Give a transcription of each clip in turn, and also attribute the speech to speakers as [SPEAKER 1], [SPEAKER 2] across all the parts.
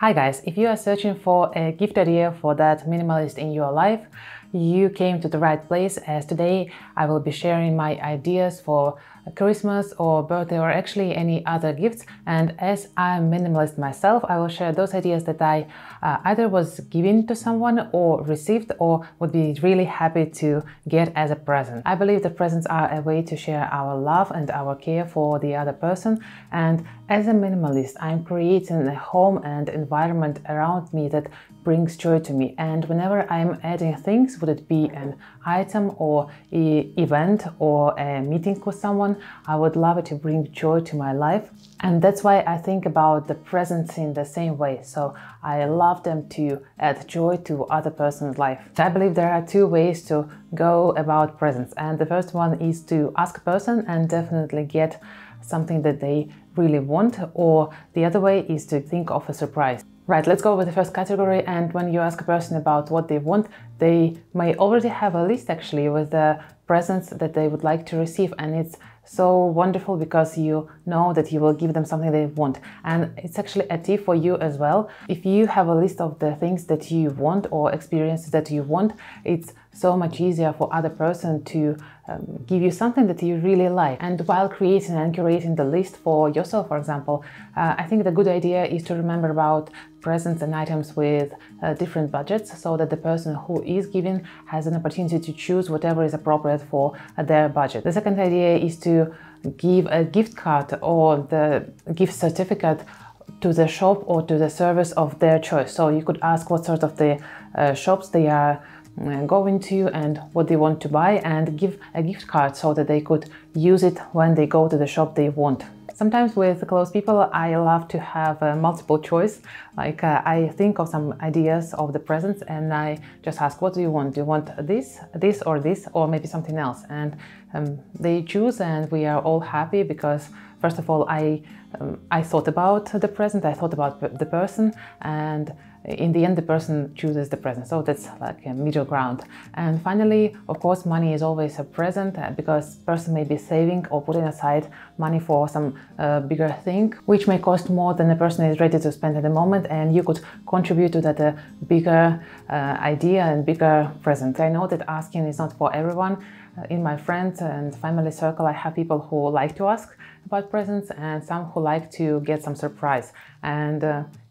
[SPEAKER 1] Hi guys, if you are searching for a gift idea for that minimalist in your life, you came to the right place, as today I will be sharing my ideas for Christmas or birthday or actually any other gifts. And as I'm minimalist myself, I will share those ideas that I either was given to someone or received or would be really happy to get as a present. I believe that presents are a way to share our love and our care for the other person. And as a minimalist, I'm creating a home and environment around me that brings joy to me. And whenever I'm adding things, would it be an item or an event or a meeting with someone, I would love it to bring joy to my life. And that's why I think about the presents in the same way. So I love them to add joy to other person's life. I believe there are two ways to go about presents. And the first one is to ask a person and definitely get something that they really want, or the other way is to think of a surprise. Right, let's go with the first category. And when you ask a person about what they want, they may already have a list actually with the presents that they would like to receive, and it's so wonderful because you know that you will give them something they want. And it's actually a tip for you as well. If you have a list of the things that you want or experiences that you want, it's so much easier for other person to give you something that you really like. And while creating and curating the list for yourself, for example, I think the good idea is to remember about presents and items with different budgets, so that the person who is giving has an opportunity to choose whatever is appropriate for their budget. The second idea is to give a gift card or the gift certificate to the shop or to the service of their choice. So you could ask what sort of the shops they are going to and what they want to buy, and give a gift card so that they could use it when they go to the shop they want. Sometimes with close people, I love to have a multiple choice. Like I think of some ideas of the presents and I just ask, what do you want? Do you want this, or maybe something else? And they choose, and we are all happy because first of all, I thought about the present, I thought about the person, and in the end the person chooses the present. So that's like a middle ground. And finally, of course, money is always a present because person may be saving or putting aside money for some bigger thing, which may cost more than the person is ready to spend at the moment, and you could contribute to that bigger idea and bigger present. I know that asking is not for everyone. In my friends and family circle, I have people who like to ask about presents and some who like to get some surprise. And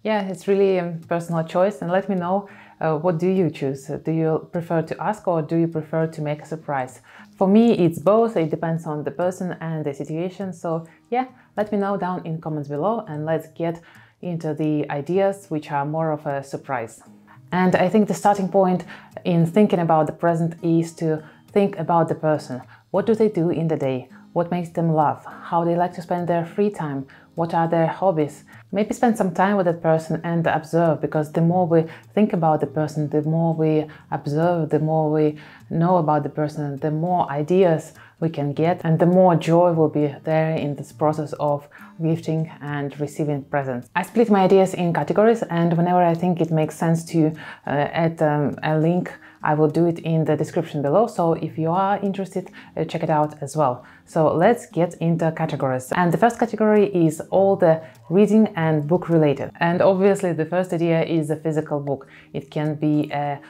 [SPEAKER 1] yeah, it's really a personal choice. And let me know, what do you choose? Do you prefer to ask or do you prefer to make a surprise? For me, it's both. It depends on the person and the situation. So yeah, let me know down in comments below, and let's get into the ideas which are more of a surprise. And I think the starting point in thinking about the present is to think about the person. What do they do in the day? What makes them laugh? How they like to spend their free time? What are their hobbies? Maybe spend some time with that person and observe, because the more we think about the person, the more we observe, the more we know about the person, the more ideas we can get, and the more joy will be there in this process of gifting and receiving presents. I split my ideas in categories, and whenever I think it makes sense to add a link, I will do it in the description below. So if you are interested, check it out as well. So let's get into categories. And the first category is all the reading and book related. And obviously the first idea is a physical book. It can be a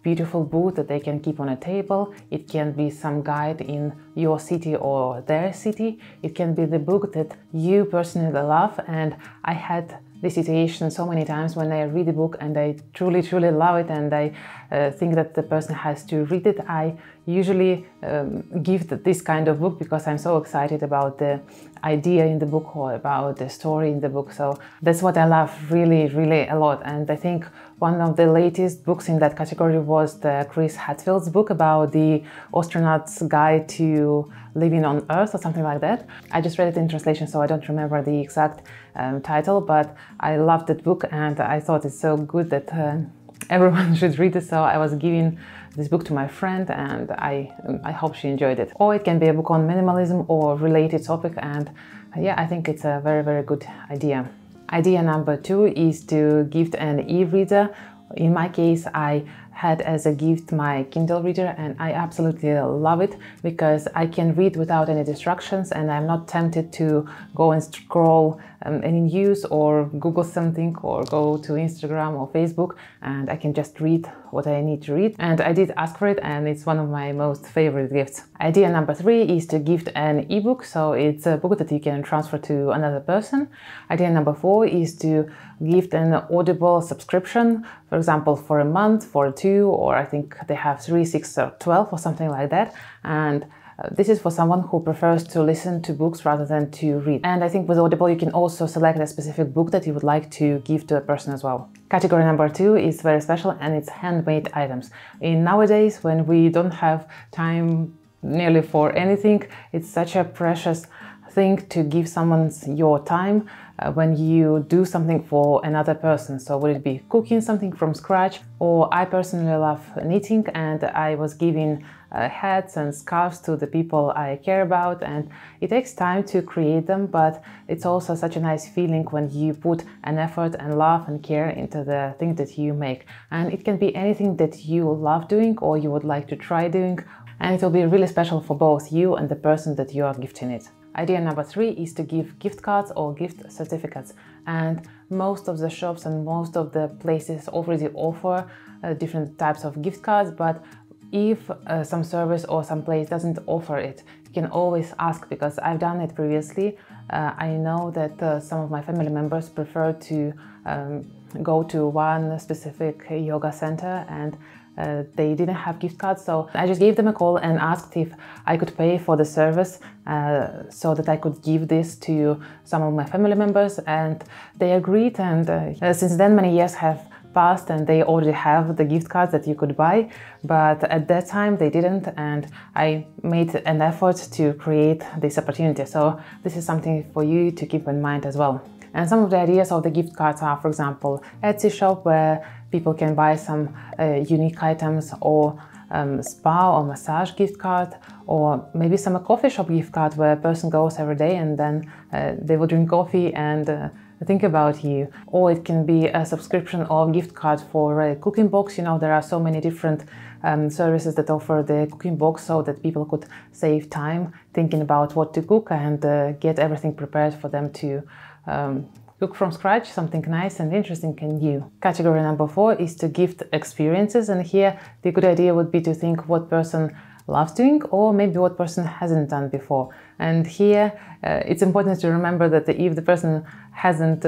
[SPEAKER 1] beautiful book that they can keep on a table. It can be some guide in your city or their city. It can be the book that you personally love. And I had this situation so many times when I read a book and I truly love it, and I think that the person has to read it. I usually give this kind of book because I'm so excited about the idea in the book or about the story in the book. So that's what I love really a lot. And I think one of the latest books in that category was the Chris Hadfield's book about the astronaut's guide to living on Earth or something like that. I just read it in translation, so I don't remember the exact title, but I loved that book and I thought it's so good that everyone should read it. So I was giving this book to my friend, and I hope she enjoyed it. Or it can be a book on minimalism or related topic, and yeah, I think it's a very good idea. Idea number two is to gift an e-reader. In my case, I had as a gift my Kindle reader, and I absolutely love it because I can read without any distractions, and I'm not tempted to go and scroll any news or Google something or go to Instagram or Facebook, and I can just read what I need to read. And I did ask for it, and it's one of my most favorite gifts. Idea number 3 is to gift an ebook, so it's a book that you can transfer to another person. Idea number 4 is to gift an Audible subscription, for example, for a month, for 2, or I think they have 3, 6, or 12 or something like that. And this is for someone who prefers to listen to books rather than to read. And I think with Audible you can also select a specific book that you would like to give to a person as well. Category number 2 is very special, and it's handmade items. In nowadays, when we don't have time nearly for anything, it's such a precious thing to give someone your time when you do something for another person. So would it be cooking something from scratch, or I personally love knitting, and I was giving hats and scarves to the people I care about, and it takes time to create them, but it's also such a nice feeling when you put an effort and love and care into the thing that you make. And it can be anything that you love doing or you would like to try doing, and it will be really special for both you and the person that you are gifting it. Idea number 3 is to give gift cards or gift certificates, and most of the shops and most of the places already offer different types of gift cards, but if some service or some place doesn't offer it, you can always ask, because I've done it previously. I know that some of my family members prefer to go to one specific yoga center, and they didn't have gift cards, so I just gave them a call and asked if I could pay for the service so that I could give this to some of my family members, and they agreed. And since then many years have passed and they already have the gift cards that you could buy, but at that time they didn't, and I made an effort to create this opportunity. So this is something for you to keep in mind as well. And some of the ideas of the gift cards are, for example, Etsy shop, where people can buy some unique items, or spa or massage gift card, or maybe some coffee shop gift card where a person goes every day and then they will drink coffee and think about you. Or it can be a subscription or gift card for a cooking box. You know, there are so many different services that offer the cooking box so that people could save time thinking about what to cook and get everything prepared for them to cook from scratch, something nice and interesting and new. Category number 4 is to gift experiences, and here the good idea would be to think what person loves doing, or maybe what person hasn't done before. And here it's important to remember that if the person hasn't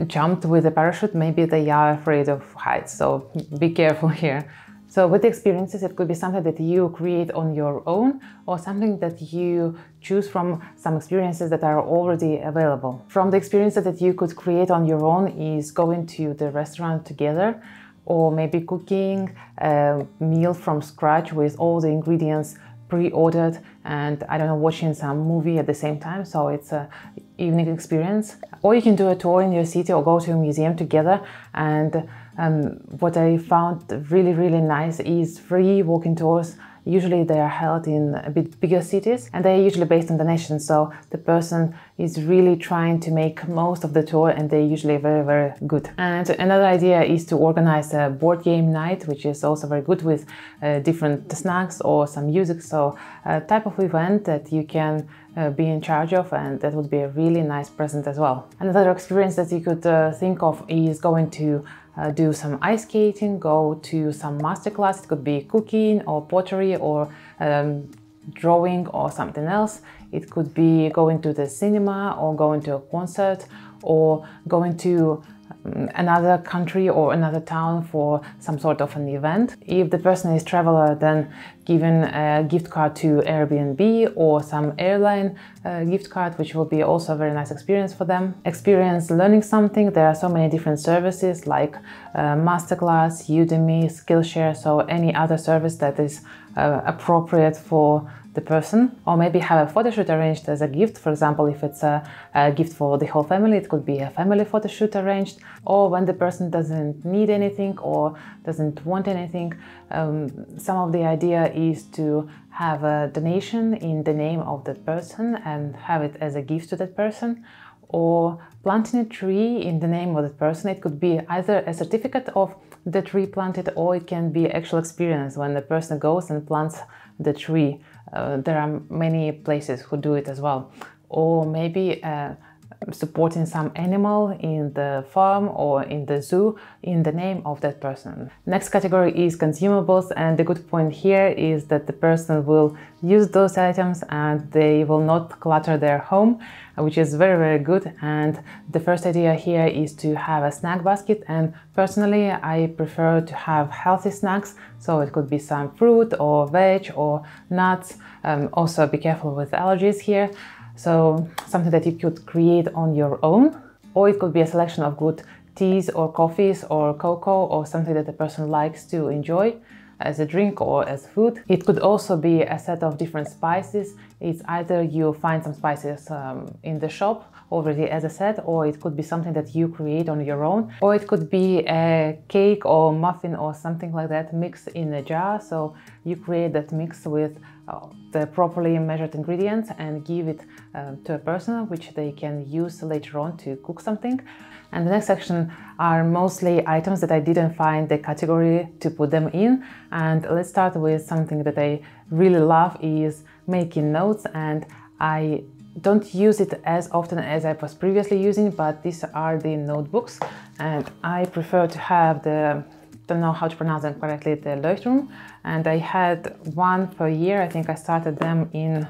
[SPEAKER 1] jumped with a parachute, maybe they are afraid of heights, so be careful here. So with the experiences, it could be something that you create on your own, or something that you choose from some experiences that are already available. From the experiences that you could create on your own is going to the restaurant together, or maybe cooking a meal from scratch with all the ingredients pre-ordered, and I don't know, watching some movie at the same time, so it's a evening experience. Or you can do a tour in your city or go to a museum together. And what I found really nice is free walking tours. Usually they are held in a bit bigger cities, and they are usually based on donations, so the person is really trying to make most of the tour, and they're usually very good. And another idea is to organize a board game night, which is also very good, with different snacks or some music, so a type of event that you can be in charge of, and that would be a really nice present as well. Another experience that you could think of is going to do some ice skating, go to some masterclass. It could be cooking or pottery or drawing or something else. It could be going to the cinema or going to a concert, or going to another country or another town for some sort of an event. If the person is a traveler, then giving a gift card to Airbnb or some airline gift card, which will be also a very nice experience for them. Experience learning something. There are so many different services like Masterclass, Udemy, Skillshare, so any other service that is appropriate for the person. Or maybe have a photo shoot arranged as a gift. For example, if it's a gift for the whole family, it could be a family photo shoot arranged. Or when the person doesn't need anything or doesn't want anything, some of the idea is to have a donation in the name of that person and have it as a gift to that person. or planting a tree in the name of the person. It could be either a certificate of the tree planted, or it can be actual experience when the person goes and plants the tree. There are many places who do it as well. Or maybe supporting some animal in the farm or in the zoo in the name of that person. Next category is consumables, and the good point here is that the person will use those items and they will not clutter their home, which is very, very good. And the first idea here is to have a snack basket, and personally I prefer to have healthy snacks, so it could be some fruit or veg or nuts. Also be careful with allergies here. So something that you could create on your own, or it could be a selection of good teas or coffees or cocoa, or something that the person likes to enjoy as a drink or as food. It could also be a set of different spices. It's either you find some spices in the shop already as a set, or it could be something that you create on your own, or it could be a cake or muffin or something like that mixed in a jar. So you create that mix with the properly measured ingredients and give it to a person, which they can use later on to cook something. And the next section are mostly items that I didn't find the category to put them in. And let's start with something that I really love, is making notes. And I don't use it as often as I was previously using, but these are the notebooks, and I prefer to have the, don't know how to pronounce them correctly, the Leuchtturm, and I had one per year. I think I started them in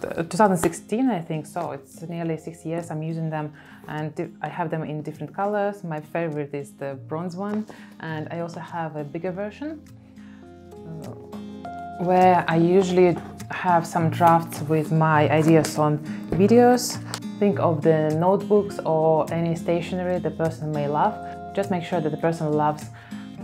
[SPEAKER 1] 2016, I think, so it's nearly 6 years I'm using them, and I have them in different colors. My favorite is the bronze one, and I also have a bigger version where I usually have some drafts with my ideas on videos. Think of the notebooks or any stationery the person may love. Just make sure that the person loves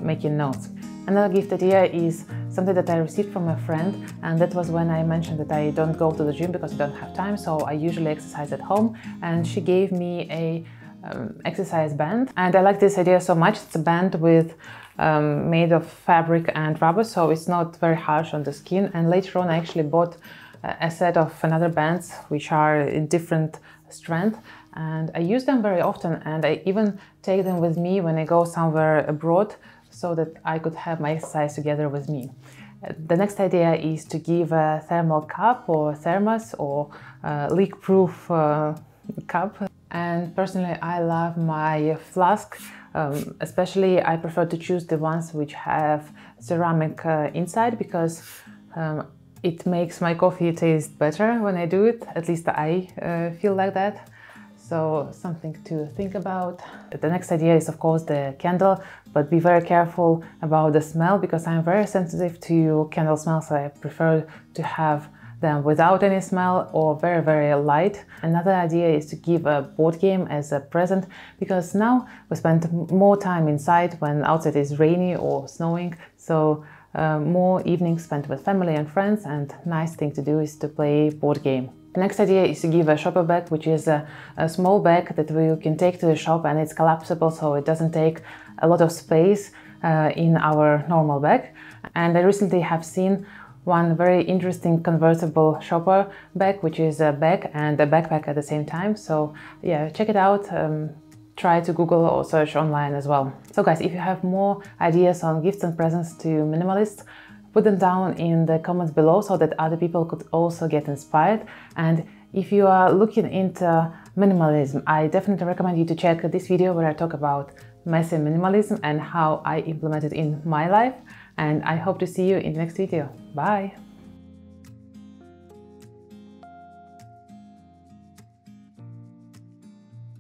[SPEAKER 1] making notes. Another gift idea is something that I received from a friend, and that was when I mentioned that I don't go to the gym because I don't have time, so I usually exercise at home, and she gave me a exercise band, and I like this idea so much. It's a band with made of fabric and rubber, so it's not very harsh on the skin. And later on I actually bought a set of another bands which are in different strength, and I use them very often, and I even take them with me when I go somewhere abroad so that I could have my exercise together with me. The next idea is to give a thermal cup or thermos or leak-proof cup. And personally I love my flask. Especially I prefer to choose the ones which have ceramic inside, because it makes my coffee taste better when I do it. At least I feel like that. So something to think about. The next idea is of course the candle, but be very careful about the smell, because I'm very sensitive to candle smells. So I prefer to have them without any smell or very, very light. Another idea is to give a board game as a present, because now we spend more time inside when outside is rainy or snowing. So more evenings spent with family and friends, and nice thing to do is to play board game. The next idea is to give a shopper bag, which is a small bag that you can take to the shop, and it's collapsible, so it doesn't take a lot of space in our normal bag. And I recently have seen one very interesting convertible shopper bag, which is a bag and a backpack at the same time. So yeah, check it out. Try to Google or search online as well. So guys, if you have more ideas on gifts and presents to minimalists, put them down in the comments below so that other people could also get inspired. And if you are looking into minimalism, I definitely recommend you to check this video where I talk about messy minimalism and how I implement it in my life. And I hope to see you in the next video. Bye!